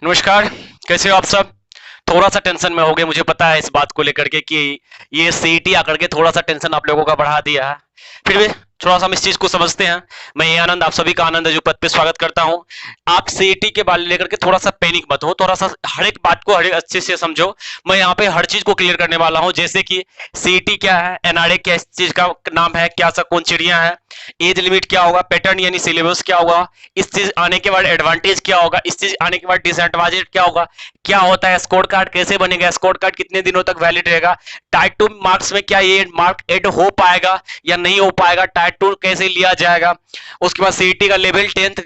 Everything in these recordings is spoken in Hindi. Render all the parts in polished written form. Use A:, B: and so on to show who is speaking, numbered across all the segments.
A: नमस्कार। कैसे हो आप सब? थोड़ा सा टेंशन में हो गए, मुझे पता है इस बात को लेकर के कि ये सीईटी आकर के थोड़ा सा टेंशन आप लोगों का बढ़ा दिया है। फिर भी थोड़ा सा हम इस चीज को समझते हैं। मैं ये आनंद, आप सभी का आनंद है जो पद पे स्वागत करता हूँ। आप सीईटी के बारे लेकर के थोड़ा सा पैनिक मत हो, थोड़ा सा हर एक बात को हर एक अच्छे से समझो। मैं यहाँ पे हर चीज को क्लियर करने वाला हूँ, जैसे कि सीईटी क्या है, एनआरए क्या चीज का नाम है, क्या सा कौन चिड़िया है, एज लिमिट क्या होगा, पैटर्न यानी सिलेबस क्या होगा, इस चीज आने के बाद एडवांटेज क्या होगा, इस चीज आने के बाद डिसएडवांटेज क्या होगा, क्या होता है स्कोर कार्ड, कैसे बनेगा स्कोर कार्ड, कितने दिनों तक वैलिड रहेगा, टाइप 2 मार्क्स में क्या ये मार्क एड हो पाएगा या नहीं हो पाएगा, टाइप 2 कैसे लिया जाएगा। उसके बाद सीईटी का level 10th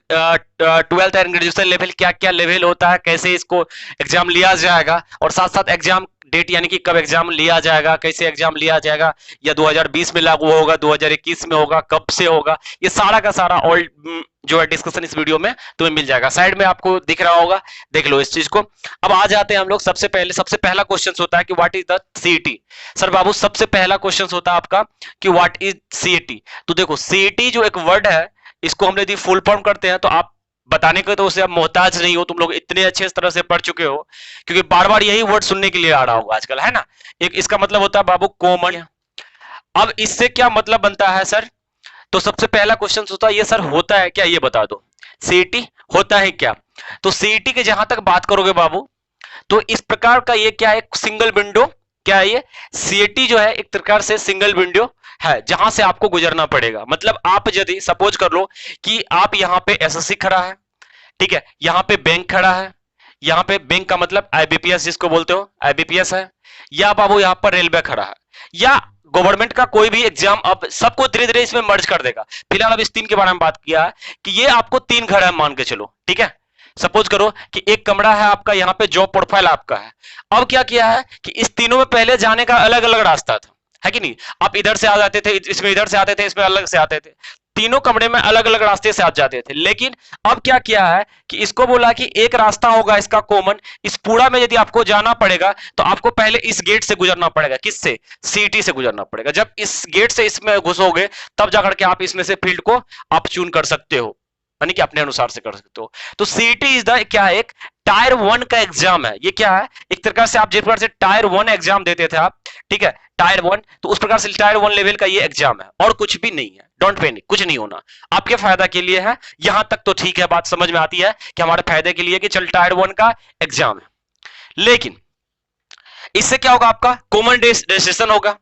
A: 12th and graduation level क्या क्या लेवल होता है, कैसे इसको एग्जाम लिया जाएगा, और साथ साथ एग्जाम डेट यानी कि कब एग्जाम लिया जाएगा, कैसे एग्जाम लिया जाएगा, या 2020 में लागू होगा, 2021 में होगा, कब से होगा, ये सारा का सारा ऑल जो है डिस्कशन इस वीडियो में तुम्हें मिल जाएगा। साइड में आपको दिख रहा होगा, देख लो इस चीज को। अब आ जाते हैं हम लोग, सबसे पहला क्वेश्चन होता है कि what is the CET. Sir बाबू, सबसे पहला क्वेश्चन होता है आपका कि व्हाट इज सीईटी। तो देखो, सीईटी जो एक वर्ड है, इसको हम यदि फुल फॉर्म करते हैं तो आप बताने के तो उसे आप मोहताज नहीं हो, तुम लोग इतने अच्छे तरह से पढ़ चुके हो, क्योंकि बार बार यही वर्ड सुनने के लिए आ रहा होगा आजकल, है ना। एक इसका मतलब होता है बाबू कॉमन। अब इससे क्या मतलब बनता है सर? तो सबसे पहला क्वेश्चन होता है ये सर होता है क्या, ये बता दो। सीईटी होता है क्या? तो सीईटी के जहां तक बात करोगे बाबू, तो इस प्रकार का ये क्या है, एक सिंगल विंडो। क्या है ये? सीईटी जो है एक प्रकार से सिंगल विंडो है, जहां से आपको गुजरना पड़ेगा। मतलब आप यदि सपोज कर लो कि आप यहां पे एसएससी खड़ा है, ठीक है, यहां पे बैंक खड़ा है, यहां पे बैंक का मतलब आईबीपीएस जिसको बोलते हो, आईबीपीएस है, या बाबू यहां पर रेलवे खड़ा है, या गवर्नमेंट का कोई भी एग्जाम, अब सबको धीरे धीरे इसमें मर्ज कर देगा। फिलहाल अब इस तीन के बारे में बात किया है कि ये आपको तीन घर है मान के चलो, ठीक है। सपोज करो कि एक कमरा है आपका, यहां पे जॉब प्रोफाइल आपका है। अब क्या किया है कि इस तीनों में पहले जाने का अलग अलग रास्ता था, है कि नहीं। आप इधर से आ जाते थे, इसमें इधर से आते थे, इसमें अलग से आते थे, तीनों कमरे में अलग अलग रास्ते से आ जाते थे। लेकिन अब क्या किया है कि इसको बोला कि एक रास्ता होगा इसका कॉमन, इस पूरा में यदि आपको जाना पड़ेगा तो आपको पहले इस गेट से गुजरना पड़ेगा। किससे? सीईटी से गुजरना पड़ेगा। जब इस गेट से इसमें घुसोगे तब जाकर के आप इसमें से फील्ड को आप चून कर सकते हो, यानी कि अपने अनुसार से कर सकते हो। तो सीईटी इज द क्या है, एक टायर 1 का एग्जाम है। ये क्या है, एक प्रकार से आप जिस प्रकार से टायर 1 एग्जाम देते थे आप, ठीक है, टायर 1, तो उस प्रकार से टायर 1 लेवल का ये एग्जाम है, और कुछ भी नहीं है। डोंट पैनिक, कुछ नहीं होना, आपके फायदा के लिए है। यहां तक तो ठीक है, बात समझ में आती है कि हमारे फायदे के लिए कि चल टायर 1 का एग्जाम है। लेकिन इससे क्या होगा, आपका कॉमन रजिस्ट्रेशन होगा,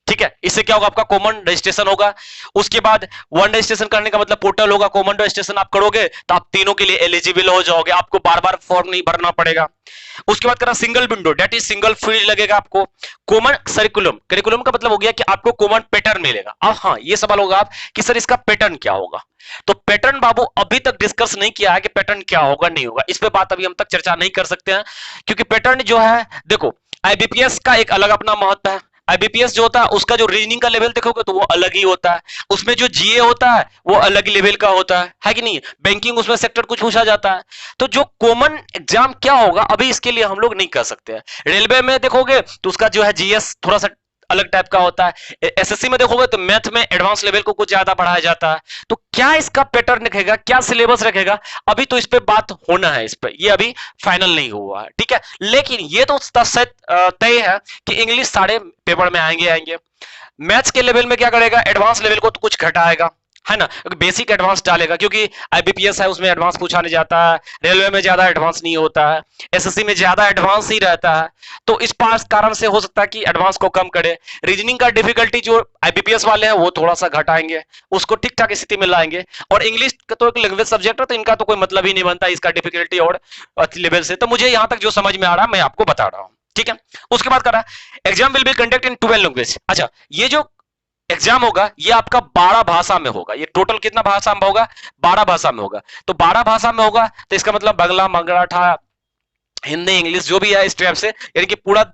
A: ठीक है। इससे क्या होगा, आपका कॉमन रजिस्ट्रेशन होगा। उसके बाद वन रजिस्ट्रेशन करने का मतलब पोर्टल होगा, कॉमन रजिस्ट्रेशन आप करोगे तो आप तीनों के लिए एलिजिबल हो जाओगे, आपको बार बार फॉर्म नहीं भरना पड़ेगा। उसके बाद करा single window, that is single field लगेगा आपको। कॉमन करिकुलम, करिकुलम का मतलब हो गया कि आपको कॉमन पैटर्न मिलेगा। अब हाँ, ये सवाल होगा आप कि सर इसका पैटर्न क्या होगा। तो पैटर्न बाबू अभी तक डिस्कस नहीं किया है कि पैटर्न क्या होगा नहीं होगा, इस पे बात अभी हम तक चर्चा नहीं कर सकते हैं, क्योंकि पैटर्न जो है, देखो आईबीपीएस का एक अलग अपना महत्व है। आईबीपीएस जो होता है उसका जो रीजनिंग का लेवल देखोगे तो वो अलग ही होता है, उसमें जो जीए होता है वो अलग ही लेवल का होता है कि नहीं। बैंकिंग उसमें सेक्टर कुछ पूछा जाता है। तो जो कॉमन एग्जाम क्या होगा अभी इसके लिए हम लोग नहीं कर सकते हैं। रेलवे में देखोगे तो उसका जो है जीएस थोड़ा सा अलग टाइप का होता है। एसएससी में देखोगे तो मैथ में एडवांस लेवल को कुछ ज्यादा बढ़ाया जाता है। तो क्या इसका पैटर्न रखेगा, क्या सिलेबस रखेगा, अभी तो इस पे बात होना है, इस पे ये अभी फाइनल नहीं हुआ है, ठीक है। लेकिन ये तो तय है कि इंग्लिश सारे पेपर में आएंगे आएंगे। मैथ्स के लेवल में क्या करेगा, एडवांस लेवल को तो कुछ घटाएगा, है ना, बेसिक एडवांस डालेगा, क्योंकि आईबीपीएस है उसमें एडवांस पूछा नहीं जाता है, रेलवे में ज्यादा एडवांस नहीं होता है, एसएससी में ज्यादा एडवांस ही रहता है। तो इस पास कारण से हो सकता है कि एडवांस को कम करे। रीजनिंग का डिफिकल्टी जो आईबीपीएस वाले हैं वो थोड़ा सा घटाएंगे, उसको ठीक ठाक स्थिति में लाएंगे। और इंग्लिश तो एक लैंग्वेज सब्जेक्ट है, तो इनका तो कोई मतलब ही नहीं बनता इसका डिफिकल्टी और लेवल से। तो मुझे यहां तक जो समझ में आ रहा है मैं आपको बता रहा हूं, ठीक है। उसके बाद करा exam will be conduct in 12 language. अच्छा, ये जो एग्जाम होगा ये आपका 12 भाषा में होगा। ये टोटल कितना भाषा में होगा, 12 भाषा में होगा। तो 12 भाषा में होगा तो इसका मतलब बांग्ला, मराठा, हिंदी, इंग्लिश जो भी है इस टाइप से, यानी कि पूरा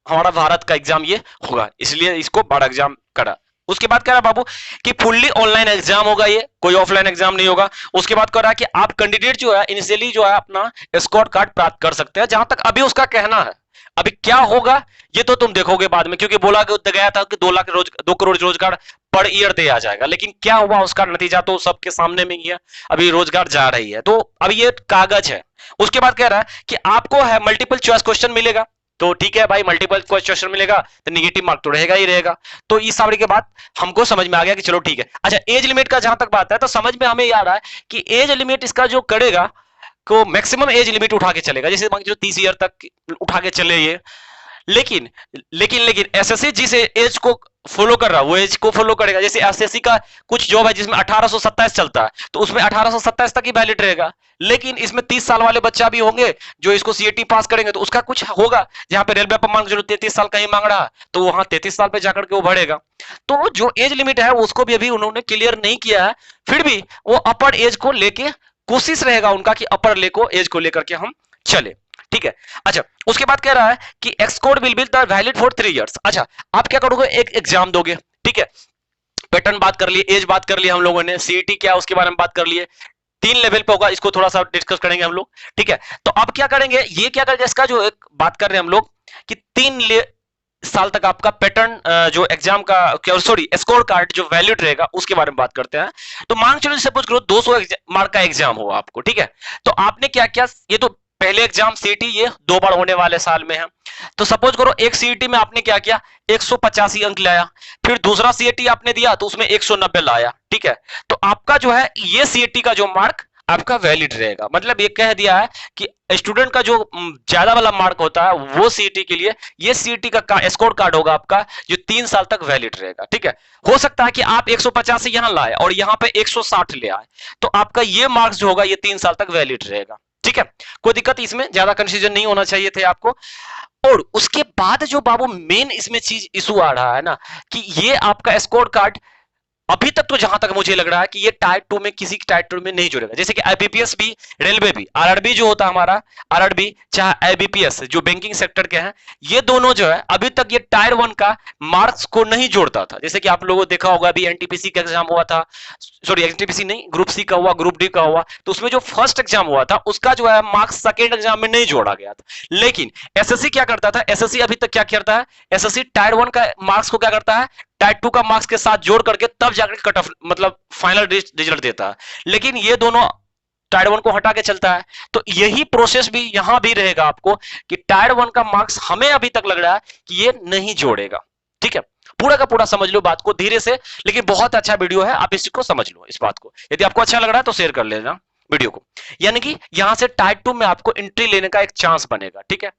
A: हमारा भारत का एग्जाम ये होगा, इसलिए इसको 12 एग्जाम करा। उसके बाद कह रहा बाबू कि फुल्ली ऑनलाइन एग्जाम होगा, ये कोई ऑफलाइन एग्जाम नहीं होगा। उसके बाद कह रहा कि आप कैंडिडेट जो है इनिशियली जो है अपना स्कोर कार्ड प्राप्त कर सकते हैं, जहां तक अभी उसका कहना है। अभी क्या होगा ये तो तुम देखोगे बाद में, क्योंकि बोला गया था कि 2 करोड़ रोजगार पर ईयर दिया जाएगा, लेकिन क्या हुआ उसका नतीजा तो सबके सामने में ही है। अभी रोजगार जा रही है, तो अब ये कागज है। उसके बाद कह रहा है कि आपको है मल्टीपल चॉइस क्वेश्चन मिलेगा, तो ठीक है भाई, मल्टीपल क्वेश्चन मिलेगा तो निगेटिव मार्क तो रहेगा ही रहेगा। तो इस सारी के बाद हमको समझ में आ गया कि चलो ठीक है। अच्छा, एज लिमिट का जहां तक बात है तो समझ में हमें आ रहा है कि एज लिमिट इसका जो करेगा को मैक्सिमम एज लिमिट उठा के चलेगा, जैसे मान लो 30 ईयर तक उठा के चले ये। लेकिन लेकिन एसएससी जिस एज को फॉलो कर रहा है वो एज को फॉलो करेगा। जैसे एसएससी का कुछ जॉब है जिसमें 1827 चलता है, तो उसमें 1827 तक ही वैलिड रहेगा। लेकिन इसमें 30 साल वाले बच्चा भी होंगे जो इसको सीएटी पास करेंगे, तो उसका कुछ होगा जहां पे रेलवे पर मांग जो 33 साल का ही मांग रहा, तो वहां 33 साल पे जाकर के वो बढ़ेगा। तो जो एज लिमिट है उसको भी अभी उन्होंने क्लियर नहीं किया है, फिर भी वो अपर एज को लेके कोशिश रहेगा उनका कि अपर ले को एज को लेकर के हम चले, ठीक है। अच्छा, उसके बाद कह रहा है कि x code will be valid for 3 years. अच्छा, आप क्या करोगे, एक एग्जाम दोगे, ठीक है। पैटर्न बात कर लिए, एज बात कर लिया हम लोगों ने, सीईटी क्या उसके बारे में बात कर लिए। 3 लेवल पे होगा, इसको थोड़ा सा डिस्कस करेंगे हम लोग, ठीक है। तो अब क्या करेंगे, ये क्या करेंगे, इसका जो एक बात कर रहे हैं हम लोग कि 3 साल तक आपका पैटर्न जो एग्जाम का सॉरी स्कोर कार्ड जो वैलिड रहेगा उसके बारे में बात करते हैं। तो मान चलो सपोज करो 200 मार्क का एग्जाम हो आपको, ठीक है। तो आपने क्या किया, ये तो पहले एग्जाम सीईटी ये 2 बार होने वाले साल में है। तो सपोज करो एक सीईटी में आपने क्या किया, 185 अंक लाया, फिर दूसरा सीईटी आपने दिया तो उसमें 190 लाया, ठीक है। तो आपका जो है ये सीईटी का जो मार्क आपका वैलिड रहेगा। मतलब ये कह दिया है कि स्टूडेंट का जो ज्यादा वाला मार्क होता है वो सीईटी के लिए ये सीईटी का स्कोर कार्ड होगा आपका, जो 3 साल तक वैलिड रहेगा, ठीक है। हो सकता है कि आप 150 यहां लाए और यहां पे 160 ले आए, तो आपका ये मार्क्स जो होगा ये 3 साल तक वैलिड रहेगा, ठीक है। कोई दिक्कत इसमें ज्यादा कंफ्यूजन नहीं होना चाहिए थे आपको। और उसके बाद जो बाबू मेन इसमें चीज इशू आ रहा है ना, कि ये आपका स्कोर कार्ड अभी तक तो जहां तक मुझे लग रहा है कि ये टायर 2 में किसी टायर 2 में नहीं जुड़ेगा। जैसे कि आईबीपीएस भी, रेलवे भी, आरआरबी जो होता है हमारा, आरआरबी चाहे आईबीपीएस जो बैंकिंग सेक्टर के हैं, ये दोनों जो है अभी तक ये टायर 1 का मार्क्स को नहीं जोड़ता था। जैसे कि आप लोगों ने देखा होगा अभी एनटीपीसी का एग्जाम हुआ था, सॉरी एनटीपीसी नहीं, ग्रुप सी का हुआ, ग्रुप डी का हुआ, तो उसमें जो फर्स्ट एग्जाम हुआ था उसका जो है मार्क्स सेकेंड एग्जाम में नहीं जोड़ा गया था। लेकिन एसएससी क्या करता था, एसएससी अभी तक क्या करता है, एसएससी टायर 1 का मार्क्स को क्या करता है, टायर 2 का मार्क्स के साथ जोड़ करके तब जाकर कट ऑफ मतलब फाइनल रिजल्ट देता है। लेकिन ये दोनों टायर 1 को हटा के चलता है। तो यही प्रोसेस भी यहां भी रहेगा आपको कि टायर 1 का मार्क्स हमें अभी तक लग रहा है कि ये नहीं जोड़ेगा, ठीक है। पूरा का पूरा समझ लो बात को धीरे से, लेकिन बहुत अच्छा वीडियो है, आप इसको समझ लो इस बात को। यदि आपको अच्छा लग रहा है तो शेयर कर लेना वीडियो को। यानी कि यहां से टायर 2 में आपको एंट्री लेने का एक चांस बनेगा, ठीक है।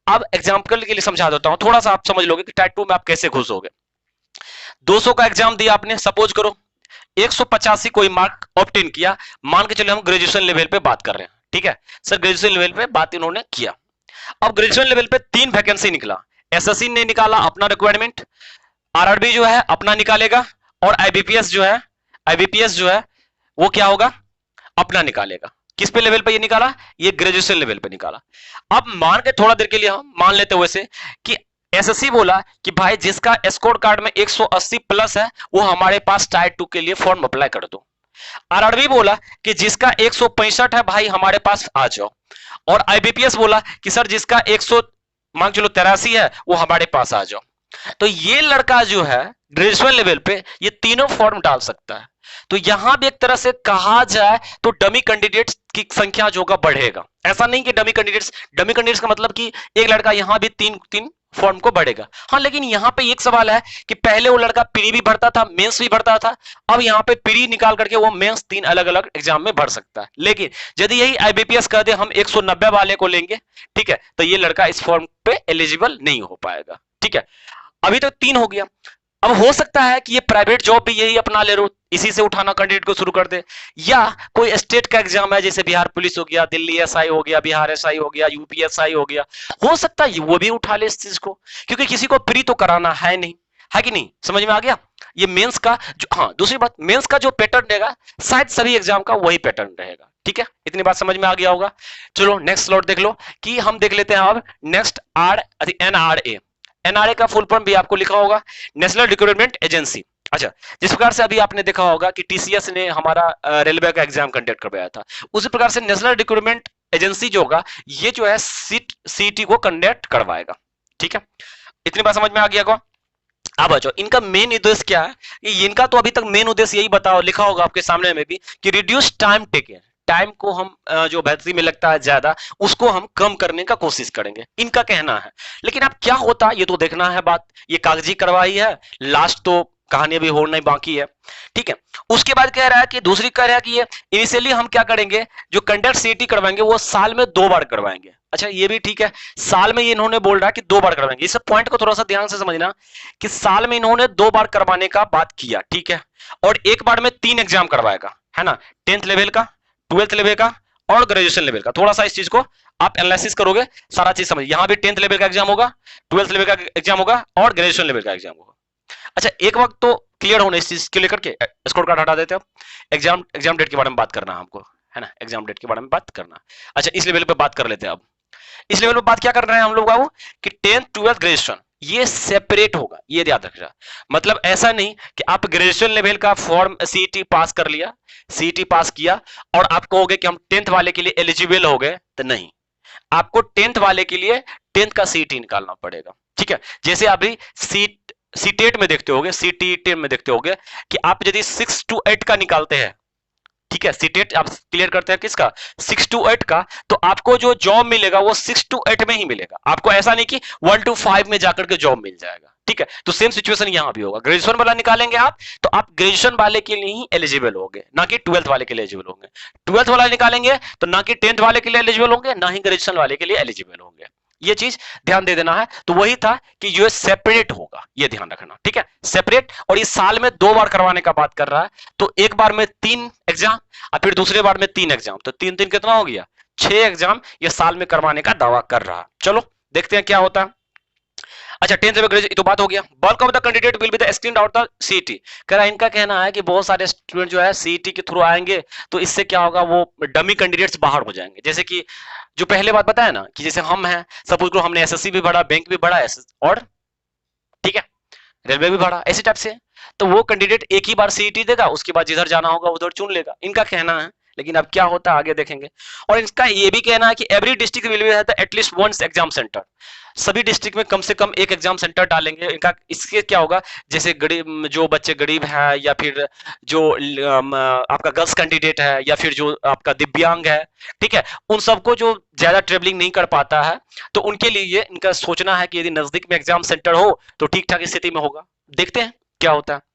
A: अब एग्जाम्पल के लिए समझा देता हूं, थोड़ा सा आप समझ लोगे कि टायर 2 में आप कैसे घुसोगे। 200 का एग्जाम दिया आपने, सपोज करो 185 कोई मार्क ऑब्टेन किया, मान के चले हम ग्रेजुएशन लेवल पे बात कर रहे हैं, ठीक है सर, ग्रेजुएशन लेवल पे बात इन्होंने किया। अब ग्रेजुएशन लेवल पे 3 वैकेंसी निकला, एसएससी ने निकाला अपना रिक्वायरमेंट, आरआरबी जो है अपना निकालेगा, और आईबीपीएस जो है वो क्या होगा, अपना निकालेगा। किस पे लेवल पे ये निकाला, ये ग्रेजुएशन लेवल पे निकाला। अब मान के थोड़ा देर के लिए हम मान लेते वैसे कि एसएससी बोला कि भाई जिसका स्कोर कार्ड में 180 प्लस है वो हमारे पास टायर 2 के लिए फॉर्म अप्लाई कर दो। आरआरबी बोला कि जिसका 165 है भाई हमारे पास आ जाओ। और आईबीपीएस बोला कि सर जिसका 100 मान चलो 83 है वो हमारे पास आ जाओ। तो ये लड़का जो है ग्रेजुएशन लेवल पे ये तीनों फॉर्म डाल सकता है। तो यहां भी एक तरह से कहा जाए तो डमी कैंडिडेट्स की संख्या जो होगा बढ़ेगा। ऐसा नहीं कि डमी कैंडिडेट्स का मतलब कि एक लड़का यहां भी तीन फॉर्म को बढ़ेगा। हाँ, लेकिन यहां पे एक सवाल है कि पहले वो लड़का प्री भी भरता था, मेंस भी भरता था, अब यहां पे प्री निकाल करके वो मेंस 3 अलग अलग एग्जाम में भर सकता है। लेकिन यदि यही आईबीपीएस कह दे हम 190 वाले को लेंगे, ठीक है, तो ये लड़का इस फॉर्म पे एलिजिबल नहीं हो पाएगा, ठीक है। अभी तो 3 हो गया। अब हो सकता है कि ये प्राइवेट जॉब भी यही अपना ले रो, इसी से उठाना कैंडिडेट को शुरू कर दे, या कोई स्टेट का एग्जाम है जैसे बिहार पुलिस हो गया, दिल्ली एसआई हो गया, बिहार एसआई हो गया, यूपी एसआई हो गया, हो सकता है वो भी उठा ले इस चीज को, क्योंकि किसी को प्री तो कराना है नहीं, है कि नहीं, समझ में आ गया। ये मेंस का जो, हाँ दूसरी बात, मेंस का जो पैटर्न रहेगा शायद सभी एग्जाम का वही पैटर्न रहेगा, ठीक है, इतनी बात समझ में आ गया होगा। चलो नेक्स्ट स्लॉट देख लो कि हम देख लेते हैं अब नेक्स्ट एनआरए। एनआरए का फुल फॉर्म भी आपको लिखा होगा, नेशनल रिक्रूटमेंट एजेंसी। अच्छा, जिस प्रकार से अभी आपने देखा होगा कि टीसीएस ने हमारा रेलवे का एग्जाम कंडक्ट करवाया था, उसी प्रकार से नेशनल रिक्रूटमेंट एजेंसी जो होगा ये जो है सीटी को कंडक्ट करवाएगा, ठीक है। इतनी बात समझ में आ गया को? अब बचो, इनका मेन उद्देश्य क्या है? इनका तो अभी तक मेन उद्देश्य यही बताओ, लिखा होगा आपके सामने में भी कि रिड्यूस टाइम टेकन, टाइम को हम जो बैटरी में लगता है ज्यादा, उसको हम कम करने का कोशिश करेंगे, इनका कहना है। लेकिन अब क्या होता ये तो देखना है बात। ये कागजी कार्रवाई है, लास्ट तो कहानी अभी होना ही बाकी है, ठीक है। उसके बाद कह रहा है कि दूसरी कह रहा है कि ये इनिशियली हम क्या करेंगे, जो कंडक्ट सीटी करवाएंगे वो साल में 2 बार करवाएंगे। अच्छा ये भी ठीक है, साल में ये इन्होंने बोल रहा है कि 2 बार करवाएंगे। इस पॉइंट को थोड़ा सा ध्यान से समझना कि साल में इन्होंने 2 बार करवाने का बात किया, ठीक है। और एक बार में 3 एग्जाम करवाएगा, है ना, 10th लेवल का, 12th लेवल का और ग्रेजुएशन लेवल का। थोड़ा सा इस चीज को आप एनालिसिस करोगे, सारा चीज समझ। यहां भी 10th लेवल का एग्जाम होगा, 12th लेवल का एग्जाम होगा और ग्रेजुएशन लेवल का एग्जाम होगा। अच्छा एक वक्त तो क्लियर होने इस चीज के लेकर के स्कोर कार्ड हटा देते हैं। एग्जाम डेट के बारे में बात करना है हमको, है ना, एग्जाम डेट के बारे में बात करना। अच्छा इस लेवल पे बात कर लेते हैं। अब इस लेवल पे बात क्या कर रहे हैं हम लोग बाबू कि 10th 12th ग्रेजुएशन ये सेपरेट होगा, ये याद रखना। मतलब ऐसा नहीं कि आप ग्रेजुएशन लेवल का फॉर्म सीईटी पास कर लिया, सीईटी पास किया और आप कहोगे कि हम 10th वाले के लिए एलिजिबल हो गए, तो नहीं, आपको 10th वाले के लिए 10th का सीईटी निकालना पड़ेगा, ठीक है। जैसे अभी सीटेट में देखते होगे, सीटीटी में देखते होगे कि आप यदि 6 to 8 का निकालते हैं, ठीक है, सीटेट आप क्लियर करते हैं किसका, 6 to 8 का, तो आपको जो जॉब मिलेगा वो 6 to 8 में ही मिलेगा। आपको ऐसा नहीं कि 1 to 5 में जाकर के जॉब मिल जाएगा, ठीक है। तो सेम सिचुएशन यहां भी होगा। ग्रेजुएशन वाला निकालेंगे आप तो आप ग्रेजुएशन वाले के लिए ही एलिजिबल होंगे, ना कि 12th वाले के लिए एलिजिबल होंगे। 12th वाला निकालेंगे तो ना कि 10th वाले के लिए एलिजिबल होंगे, ना ही ग्रेजुएशन वाले के लिए एलिजिबल होंगे। ये चीज ध्यान दे देना है। तो वही था कि ये सेपरेट होगा, ये ध्यान रखना, ठीक है, सेपरेट। और इस साल में 2 बार करवाने का बात कर रहा है, तो एक बार में 3 एग्जाम और फिर दूसरे बार में 3 एग्जाम, तो 3 कितना हो गया, 6 एग्जाम ये साल में करवाने का दावा कर रहा है। चलो देखते हैं क्या होता है। अच्छा 10th में ग्रेजुएट तो बात हो गया। Bulk of the candidate will be the extend out the CET. कह रहा है इनका कहना है कि बहुत सारे स्टूडेंट जो है सीईटी के थ्रू आएंगे, तो इससे क्या होगा, वो डमी कैंडिडेट्स बाहर हो जाएंगे। जैसे कि जो पहले बात बताया ना कि जैसे हम हैं, सपोज करो हमने एसएससी भी पढ़ा, बैंक भी पढ़ा, और ठीक है रेलवे भी पढ़ा, ऐसे टाइप से, तो वो कैंडिडेट एक ही बार सीईटी देगा, उसके बाद जिधर जाना होगा उधर चुन लेगा, इनका कहना है। लेकिन अब क्या होता है आगे देखेंगे। और इसका ये भी कहना है कि every district will be have at least one exam centre. सभी डिस्ट्रिक्ट में कम से कम एक एग्जाम सेंटर डालेंगे। इनका इसके क्या होगा, जैसे गरीब जो बच्चे गरीब है, या फिर जो आपका गर्ल्स कैंडिडेट है, या फिर जो आपका दिव्यांग है, ठीक है, उन सबको जो ज्यादा ट्रेवलिंग नहीं कर पाता है, तो उनके लिए इनका सोचना है कि यदि नजदीक में एग्जाम सेंटर हो तो ठीक ठाक स्थिति में होगा। देखते हैं क्या होता है।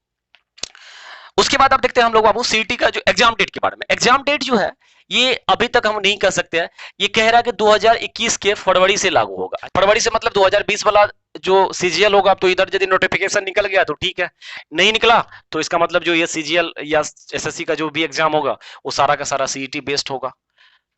A: उसके बाद आप देखते हैं हम लोग बाबू सीईटी का जो एग्जाम डेट के बारे में। एग्जाम डेट जो है ये अभी तक हम नहीं कर सकते हैं। ये कह रहा है कि 2021 के फरवरी से लागू होगा। फरवरी से मतलब 2020 वाला जो सीजीएल होगा, तो इधर यदि नोटिफिकेशन निकल गया तो ठीक है, नहीं निकला तो इसका मतलब जो ये सीजीएल या एसएससी का जो भी एग्जाम होगा वो सारा का सारा सीईटी बेस्ड होगा,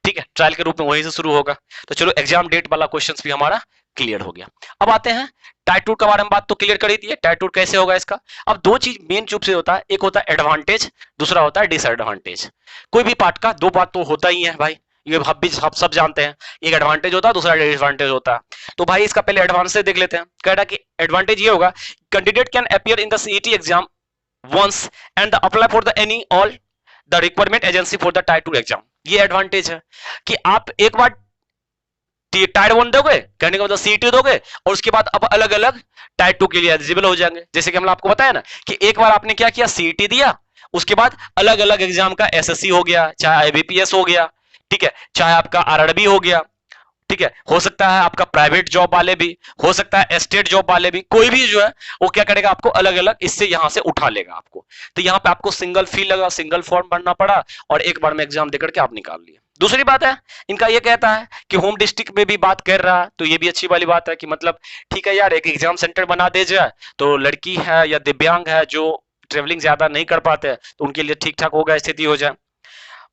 A: ठीक है, ट्रायल के रूप में वहीं से शुरू होगा। तो चलो एग्जाम डेट वाला क्वेश्चंस भी हमारा क्लियर हो गया। अब आते हैं टाइप 2 के बारे में, बात तो क्लियर कर ही दी है, टाइप 2 कैसे होगा इसका। अब दो चीज मेन चूप से होता है, एक होता है एडवांटेज, दूसरा होता है डिसएडवांटेज। कोई भी पार्ट का 2 बात तो होता ही है भाई, ये हम भी सब जानते हैं। एक एडवांटेज होता है, दूसरा डिसएडवांटेज होता है। तो भाई इसका पहले एडवांटेज से देख लेते हैं। कह रहा है कि एडवांटेज ये होगा, candidate can appear in the CET exam once and apply for the any all the requirement agency for the type 2 exam. ये एडवांटेज है कि आप एक बार टायर 1 दोगे, कहने का मतलब सीईटी दोगे, और उसके बाद अब अलग अलग टायर 2 के लिए एलिजिबल हो जाएंगे। जैसे कि हमने आपको बताया ना कि एक बार आपने क्या किया, सीईटी दिया, उसके बाद अलग अलग एग्जाम का एसएससी हो गया, चाहे आईबीपीएस हो गया, ठीक है, चाहे आपका आरआरबी हो गया, ठीक है, हो सकता है आपका प्राइवेट जॉब वाले भी, हो सकता है स्टेट जॉब वाले भी, कोई भी जो है वो क्या करेगा, आपको अलग अलग इससे यहां से उठा लेगा आपको। तो यहाँ पे आपको सिंगल फी लगा, सिंगल फॉर्म भरना पड़ा, और एक बार में एग्जाम देकर के आप निकाल लिए। दूसरी बात है, इनका ये कहता है कि होम डिस्ट्रिक्ट में भी बात कर रहा है, तो ये भी अच्छी वाली बात है कि मतलब ठीक है यार, एक एग्जाम सेंटर बना दे जाए तो लड़की है या दिव्यांग है जो ट्रेवलिंग ज्यादा नहीं कर पाते हैं, तो उनके लिए ठीक ठाक होगा, स्थिति हो जाए।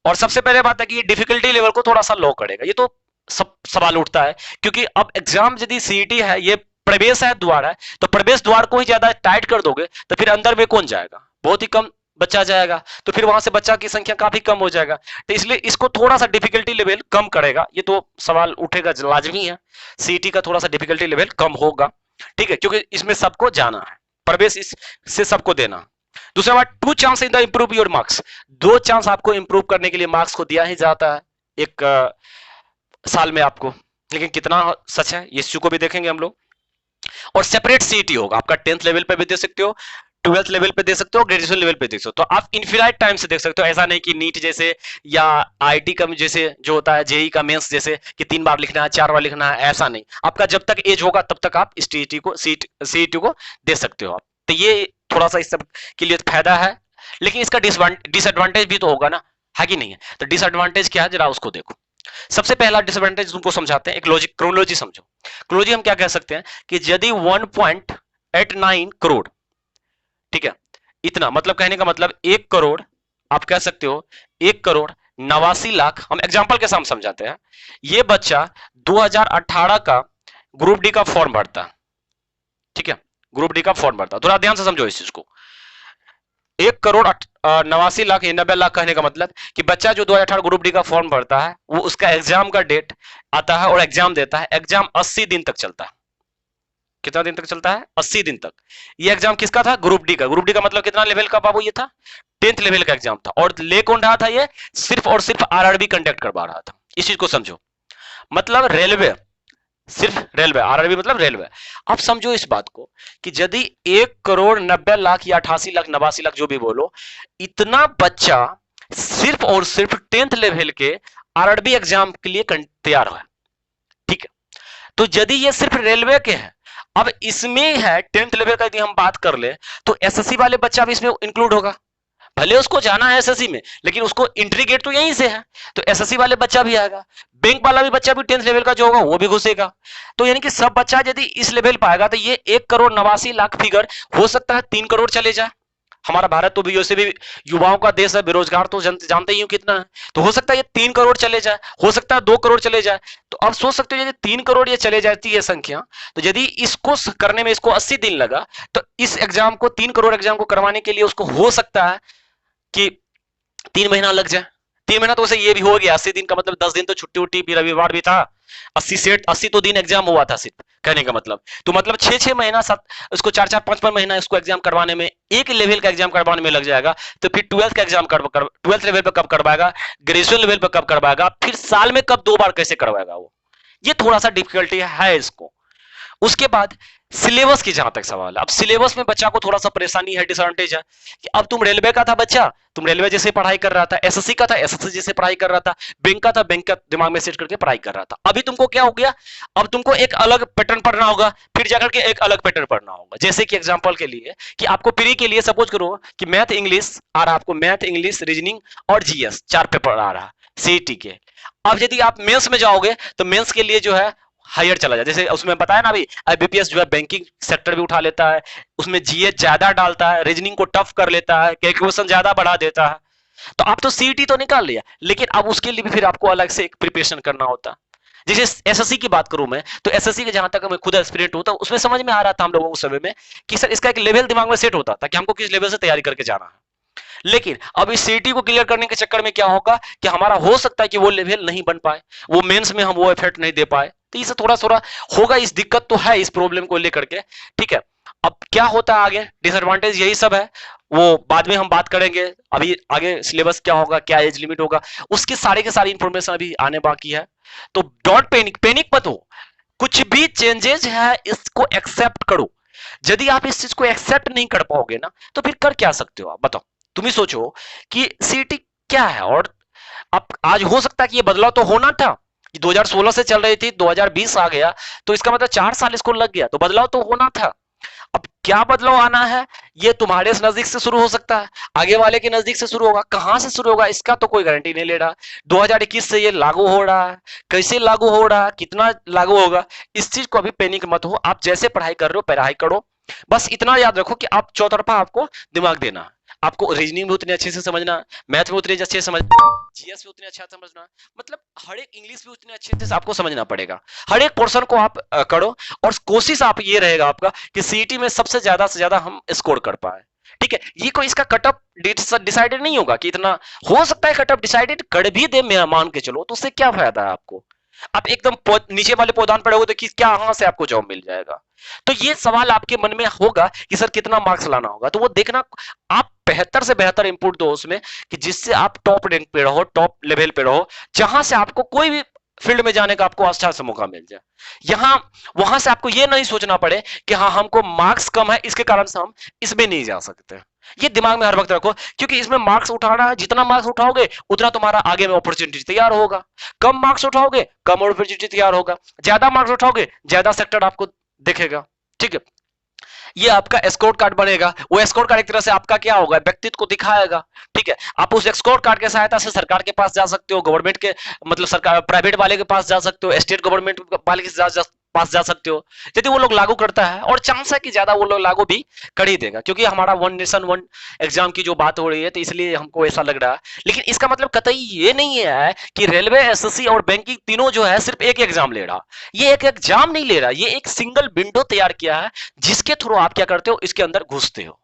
A: और सबसे पहले बात है कि ये डिफिकल्टी लेवल को थोड़ा सा लो करेगा। ये तो सब सवाल उठता है, क्योंकि अब एग्जाम यदि सीईटी है, ये प्रवेश है, द्वार है, तो प्रवेश द्वार को ही ज्यादा टाइट कर दोगे तो फिर अंदर में कौन जाएगा, बहुत ही कम बच्चा जाएगा, तो फिर वहां से बच्चा की संख्या काफी कम हो जाएगा। तो इसलिए इसको थोड़ा सा डिफिकल्टी लेवल कम करेगा। ये तो सवाल उठेगा, लाजमी है, सीईटी का थोड़ा सा डिफिकल्टी लेवल कम होगा, ठीक है, क्योंकि इसमें सबको जाना है, प्रवेश इससे सबको देना। दूसरा बात, 2 chance in the improve your marks. 2 chance आपको इंप्रूव करने के लिए मार्क्स को दिया ही जाता है एक साल में आपको, लेकिन कितना सच है इस चीज को भी देखेंगे हम लोग। और सेपरेट सीईटी होगा। आपका 10th लेवल पे भी दे सकते हो, 12th लेवल पे दे सकते हो, ग्रेजुएशन लेवल पे दे सकते हो। तो आप इनफिनाइट टाइम से देख सकते हो। ऐसा नहीं कि नीट जैसे या आईआईटी का जैसे जो होता है, जेई का मेंस जैसे कि 3 बार लिखना है, 4 बार लिखना है, ऐसा नहीं। आपका जब तक एज होगा तब तक आप इस सीईटी को दे सकते हो आप। तो ये थोड़ा सा इस सब के लिए फायदा है, लेकिन इसका डिसएडवांटेज भी तो होगा ना, है कि नहीं है? तो डिसएडवांटेज क्या है जरा उसको देखो। सबसे पहला डिसएडवांटेज तुमको समझाते हैं, एक लॉजिक क्रोनोलॉजी समझो। क्रोनोलॉजी हम क्या कह सकते हैं कि यदि 1.89 करोड़, ठीक है, इतना मतलब कहने का मतलब 1 करोड़, आप कह सकते हो 1 करोड़ 89 लाख, हम एग्जांपल के साथ समझाते हैं। ये बच्चा 2018 का ग्रुप डी का फॉर्म भरता है, ठीक है, ग्रुप डी का फॉर्म भरता है। थोड़ा ध्यान से समझो इस चीज को। 1 करोड़ 89 लाख या 90 लाख कहने का मतलब कि बच्चा जो 2018 ग्रुप डी का फॉर्म भरता है, वो उसका एग्जाम का डेट आता है और एग्जाम देता है। एग्जाम 80 दिन तक चलता है। कितना दिन तक चलता है? 80 दिन तक। ये एग्जाम किसका था? ग्रुप डी का। ग्रुप डी का मतलब कितना लेवल का बाबू? ये था 10th लेवल का एग्जाम था। और ले कौन रहा था? ये सिर्फ और सिर्फ आरआरबी कंडक्ट करवा रहा था। इस चीज को समझो। मतलब रेलवे, सिर्फ रेलवे, आरआरबी मतलब रेलवे। अब समझो इस बात को कि यदि 1 करोड़ 90 लाख या 88 लाख 89 लाख जो भी बोलो, इतना बच्चा सिर्फ और सिर्फ 10th लेवल के आरआरबी एग्जाम के लिए तैयार है, ठीक है। तो यदि ये सिर्फ रेलवे के हैं, अब इसमें है 10th लेवल का, यदि हम बात कर ले तो एसएससी वाले बच्चा भी इसमें इंक्लूड होगा। भले उसको जाना है एसएससी में, लेकिन उसको एंट्री गेट तो यहीं से है, तो एसएससी वाले बच्चा भी आएगा। बैंक वाला भी बच्चा भी 10th लेवल का जो होगा वो भी घुसेगा। तो यानी कि सब बच्चा यदि इस लेवल पाएगा तो ये 1 करोड़ 89 लाख फिगर हो सकता है 3 करोड़ चले जाए। हमारा भारत तो भी वैसे भी युवाओं का देश है, बेरोजगार तो जानते ही हो कितना है। तो हो सकता है ये 3 करोड़ चले जाए, हो सकता है 2 करोड़ चले जाए। तो अब सोच सकते हो यदि 3 करोड़ ये चले जाती है संख्या, तो यदि इसको करने में इसको 80 दिन लगा, तो इस एग्जाम को 3 करोड़ एग्जाम को करवाने के लिए उसको हो सकता है कि 3 महीना लग जाए। 3 महीना तो उसे ये भी हो गया, 80 दिन का मतलब 10 दिन तो छुट्टी उट्टी भी, रविवार भी था। 80 तो दिन एग्जाम हुआ था सिर्फ, कहने का मतलब। तो मतलब 6 महीना, 7, उसको 4 5 महीना इसको एग्जाम करवाने में, एक लेवल का एग्जाम करवाने में लग जाएगा। तो फिर 12th का एग्जाम 12th लेवल पे कब करवाएगा, ग्रेजुएशन लेवल पे कब करवाएगा, फिर साल में कब 2 बार कैसे करवाएगा वो, ये थोड़ा सा डिफिकल्टी है इसको। उसके बाद सिलेबस की जहां तक सवाल है, अब सिलेबस में बच्चा को थोड़ा सा परेशानी है, डिसएडवांटेज है कि अब तुम रेलवे का था बच्चा, तुम रेलवे जैसे पढ़ाई कर रहा था, एसएससी का था एसएससी जैसे पढ़ाई कर रहा था, बैंक का था बैंक का दिमाग में सेट करके पढ़ाई कर रहा था। अभी तुमको क्या हो गया, अब तुमको एक अलग पैटर्न पढ़ना होगा, फिर जाकर के एक अलग पैटर्न पढ़ना होगा। जैसे कि एग्जांपल के लिए कि आपको प्री के लिए सपोज करो कि मैथ इंग्लिश आ रहा, आपको मैथ इंग्लिश रीजनिंग और जीएस 4 पेपर आ रहा सीईटी के। अब यदि आप मेंस में जाओगे तो मेंस के लिए जो है हायर चला जाए, जैसे उसमें बताया ना अभी, आईबीपीएस जो है बैंकिंग सेक्टर भी उठा लेता है, उसमें जीए ज्यादा डालता है, रीजनिंग को टफ कर लेता है, कैलकुलेशन ज्यादा बढ़ा देता है। तो आप तो सीईटी तो निकाल लिया, लेकिन अब उसके लिए भी फिर आपको अलग से एक प्रिपरेशन करना होता है। जैसे एसएससी की बात करूं मैं, तो एसएससी के जहां तक मैं खुद एक्सपीरियंट होता हूं, उसमें समझ में आ रहा था हम लोगों को उस समय में कि सर इसका एक लेवल दिमाग में सेट होता था कि हमको किस लेवल से तैयारी करके जाना है। लेकिन अब इस सीटी को क्लियर करने के चक्कर में क्या होगा कि हमारा हो सकता है कि वो लेवल नहीं बन पाए, वो मेंस में हम वो एफर्ट नहीं दे पाए। तो इसे थोड़ा थोड़ा होगा, इस दिक्कत तो है इस प्रॉब्लम को लेकर के, ठीक है। अब क्या होता है आगे, डिसएडवांटेज यही सब है, वो बाद में हम बात करेंगे। अभी आगे सिलेबस क्या होगा, क्या एज लिमिट होगा, उसकी सारी की सारी इंफॉर्मेशन अभी आने बाकी है। तो डोंट पैनिक, पैनिक मत हो, कुछ भी चेंजेस है इसको एक्सेप्ट करो। यदि आप इस चीज को एक्सेप्ट नहीं कर पाओगे ना, तो फिर कर क्या सकते हो आप बताओ। तुम ही सोचो कि सीटी क्या है, और अब आज हो सकता है कि ये बदलाव तो होना था, 2016 से चल रही थी, 2020 आ गया, तो इसका मतलब 4 साल इसको लग गया, तो बदलाव तो होना था। अब क्या बदलाव आना है, ये तुम्हारे नजदीक से शुरू हो सकता है, आगे वाले के नजदीक से शुरू होगा, कहां से शुरू होगा इसका तो कोई गारंटी नहीं ले रहा। 2021 से ये लागू हो रहा है, कैसे लागू हो रहा है, कितना लागू होगा, इस चीज को अभी पैनिक मत हो। आप जैसे पढ़ाई कर रहे हो पढ़ाई करो, बस इतना याद रखो कि आप चौतरफा आपको दिमाग देना है। आपको रीजनिंग भी उतने अच्छे से समझना, मैथ भी उतने अच्छे से समझना, जीएस भी उतने अच्छा समझना, मतलब हर एक इंग्लिश भी उतने अच्छे से आपको समझना पड़ेगा। हर एक पोर्शन को आप करो, और कोशिश आप ये रहेगा आपका कि सीईटी में सबसे ज्यादा से ज्यादा हम स्कोर कर पाए, ठीक है। ये कोई इसका कटअप डिसाइडेड नहीं होगा कि इतना, हो सकता है कटअप डिसाइडेड कर भी दे, मैं मान के चलो, तो उससे क्या फायदा है आपको। आप एकदम नीचे वाले पौधान पड़े हो तो कि क्या कहां से आपको जॉब मिल जाएगा। तो ये सवाल आपके मन में होगा कि सर कितना मार्क्स लाना होगा, तो वो देखना, आप बेहतर से बेहतर इनपुट दो उसमें कि जिससे आप टॉप रैंक पे रहो, टॉप लेवल पे रहो, जहां से आपको कोई भी फील्ड में जाने का आपको अच्छा सा मौका मिल जाए। यहां वहां से आपको ये नहीं सोचना पड़े कि हाँ हमको मार्क्स कम है इसके कारण से हम इसमें नहीं जा सकते। ये दिमाग में हर वक्त रखो, क्योंकि इसमें मार्क्स उठाना है, जितना मार्क्स उठाओगे उतना तुम्हारा आगे में अपॉर्चुनिटी तैयार होगा। कम मार्क्स उठाओगे कम अपॉर्चुनिटी तैयार होगा, ज्यादा मार्क्स उठाओगे ज्यादा सेक्टर आपको दिखेगा। ठीक है, ये आपका स्कोर कार्ड बनेगा। वो स्कोर कार्ड एक तरह से आपका क्या होगा, व्यक्तित्व को दिखाएगा। ठीक है, आप उस स्कोर कार्ड के सहायता से सरकार के पास जा सकते हो, गवर्नमेंट के मतलब सरकार प्राइवेट वाले के पास जा सकते हो, स्टेट गवर्नमेंट वाले के पास जा सकते हो, यदि वो लोग लागू करता है। और चांस है कि ज्यादा वो लोग लागू भी कर ही देगा, क्योंकि हमारा वन नेशन वन एग्जाम की जो बात हो रही है, तो इसलिए हमको ऐसा लग रहा है। लेकिन इसका मतलब कतई ये नहीं है कि रेलवे, एसएससी और बैंकिंग तीनों जो है सिर्फ एक एग्जाम ले रहा। ये एक एग्जाम नहीं ले रहा, ये एक सिंगल विंडो तैयार किया है जिसके थ्रू आप क्या करते हो, इसके अंदर घुसते हो।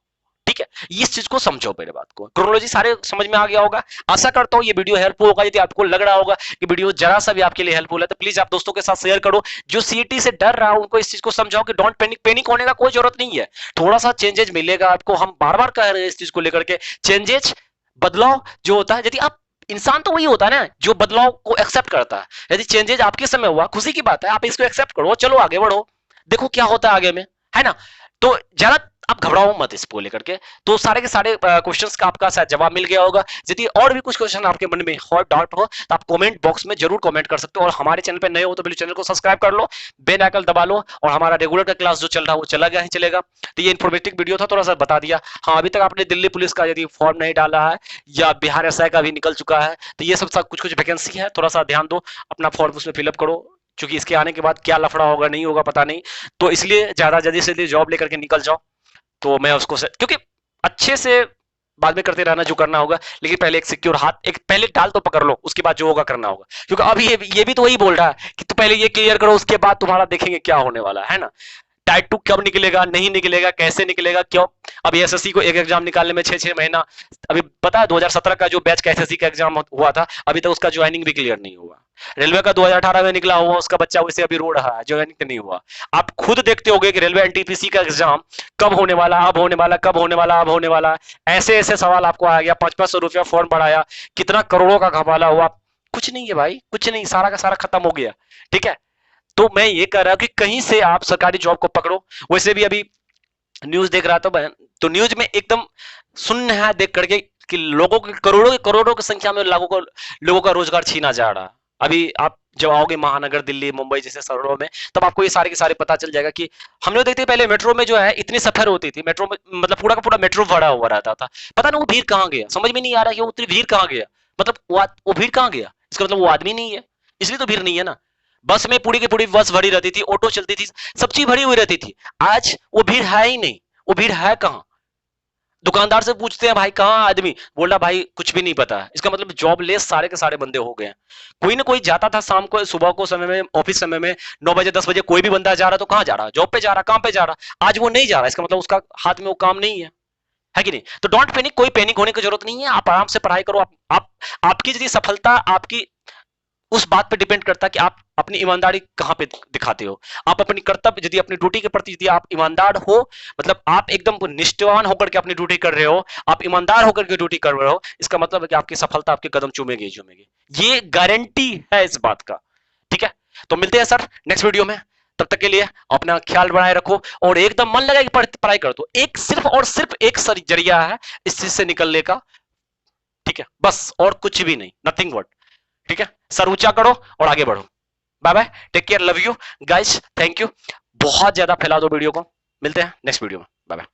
A: ठीक है, इस चीज को समझो, मेरे बात को क्रोनोलॉजी सारे समझ में आ गया होगा। आशा करता हूं ये वीडियो हेल्पफुल होगा। यदि आपको लग रहा होगा कि वीडियो जरा सा भी आपके लिए हेल्पफुल है तो प्लीज आप दोस्तों के साथ शेयर करो। जो सीईटी से डर रहा है उनको इस चीज को समझाओ कि डोंट पैनिक। पैनिक होने का कोई जरूरत नहीं है, थोड़ा सा चेंजेज मिलेगा आपको। हम बार बार कह रहे हैं इस चीज को लेकर के, चेंजेज बदलाव जो होता है, यदि आप इंसान तो वही होता है ना जो बदलाव को एक्सेप्ट करता है। यदि चेंजेज आपके समय हुआ, खुशी की बात है, आप इसको एक्सेप्ट करो, चलो आगे बढ़ो, देखो क्या होता है आगे में, है ना। तो ज्यादा आप घबराओ मत इसको लेकर के। तो सारे के सारे क्वेश्चंस का आपका शायद जवाब मिल गया होगा। यदि और भी कुछ क्वेश्चन आपके मन में हो, डाउट हो, तो आप कमेंट बॉक्स में जरूर कमेंट कर सकते हो। और हमारे चैनल पे नए हो तो प्लीज चैनल को सब्सक्राइब कर लो, बेल आइकन दबा लो। और हमारा रेगुलर का क्लास जो चल रहा है वो चला गया ही चलेगा। तो ये इन्फॉर्मेटिव वीडियो था, थोड़ा सा बता दिया। हाँ, अभी तक आपने दिल्ली पुलिस का यदि फॉर्म नहीं डाला है या बिहार एसआई का भी निकल चुका है, तो ये सब कुछ कुछ वैकेंसी है, थोड़ा सा ध्यान दो, अपना फॉर्म उसमें फिलअप करो, क्योंकि इसके आने के बाद क्या लफड़ा होगा नहीं होगा पता नहीं। तो इसलिए ज्यादा जल्दी से जल्दी जॉब लेकर के निकल जाओ। तो मैं उसको क्योंकि अच्छे से बाद में करते रहना जो करना होगा, लेकिन पहले एक सिक्योर हाथ, एक पहले डाल तो पकड़ लो, उसके बाद जो होगा करना होगा। क्योंकि अभी ये भी तो वही बोल रहा है कि तू पहले ये क्लियर करो, उसके बाद तुम्हारा देखेंगे क्या होने वाला है ना। टाइप 2 कब निकलेगा, नहीं निकलेगा, कैसे निकलेगा, क्यों। अभी एसएससी को एक एग्जाम निकालने में 6-6 महीना, अभी पता है 2017 का जो बैच का एसएससी का एग्जाम हुआ था, अभी तक उसका ज्वाइनिंग भी क्लियर नहीं हुआ। रेलवे का 2018 में निकला हुआ, उसका बच्चा वैसे अभी रो रहा है, ज्वाइनिंग नहीं हुआ। आप खुद देखते होंगे कि रेलवे एनटीपीसी का एग्जाम कब होने वाला, अब होने वाला, कब होने वाला, अब होने वाला। ऐसे ऐसे सवाल आपको आ गया, 500-500 रुपया फॉर्म बढ़ाया, कितना करोड़ों का घपाला हुआ। कुछ नहीं है भाई, कुछ नहीं, सारा का सारा खत्म हो गया। ठीक है, तो मैं ये कह रहा हूं कि कहीं से आप सरकारी जॉब को पकड़ो। वैसे भी अभी न्यूज देख रहा था बहन, तो न्यूज में एकदम सुन है देख करके कि लोगों के करोड़ों की संख्या में लोगों का रोजगार छीना जा रहा है। अभी आप जब आओगे महानगर दिल्ली मुंबई जैसे शहरों में, तब आपको ये सारे के सारे पता चल जाएगा कि हम लोग देखते पहले मेट्रो में जो है इतनी सफर होती थी, मेट्रो में मतलब पूरा का पूरा मेट्रो भरा हुआ रहता था। पता नहीं वो भीड़ कहाँ गया, समझ में नहीं आ रहा कि वो उतनी भीड़ कहाँ गया। मतलब वो भीड़ कहाँ गया, इसका मतलब वो आदमी नहीं है, इसलिए तो भीड़ नहीं है ना। बस में पूरी की पूरी बस भरी रहती थी, ऑटो चलती थी, सब चीज भरी हुई रहती थी। आज वो भीड़ है ही नहीं, वो भीड़ है कहाँ। दुकानदार से पूछते हैं भाई कहाँ आदमी, बोल रहा भाई कुछ भी नहीं पता है। इसका मतलब जॉबलेस सारे के सारे बंदे हो गए हैं। कोई ना कोई जाता था शाम को, सुबह को समय में, ऑफिस समय में 9 बजे 10 बजे कोई भी बंदा जा रहा तो कहाँ जा रहा, जॉब पे जा रहा, काम पे जा रहा। आज वो नहीं जा रहा, इसका मतलब उसका हाथ में वो काम नहीं है कि नहीं। तो डोंट पैनिक, कोई पैनिक होने की जरूरत नहीं है। आप आराम से पढ़ाई करो। आपकी यदि सफलता आपकी उस बात पे डिपेंड करता है कि आप अपनी ईमानदारी कहां पे दिखाते हो। आप अपनी कर्तव्य, यदि अपनी ड्यूटी के प्रति यदि आप ईमानदार हो, मतलब आप एकदम निष्ठावान होकर के अपनी ड्यूटी कर रहे हो, आप ईमानदार होकर के ड्यूटी कर रहे हो, इसका मतलब है कि आपकी सफलता आपके कदम चूमेगी ही चूमेगी। ये गारंटी है इस बात का। ठीक है, तो मिलते हैं सर नेक्स्ट वीडियो में। तब तक के लिए अपना ख्याल बनाए रखो और एकदम मन लगा कि पढ़ाई करो। तो एक सिर्फ और सिर्फ एक जरिया है इस चीज से निकलने का। ठीक है, बस और कुछ भी नहीं, नथिंग वर्ड। ठीक है, सर ऊंचा करो और आगे बढ़ो। Bye bye, take care, love you guys, thank you. बहुत ज्यादा फैला दो वीडियो को। मिलते हैं नेक्स्ट वीडियो में, बाय बाय।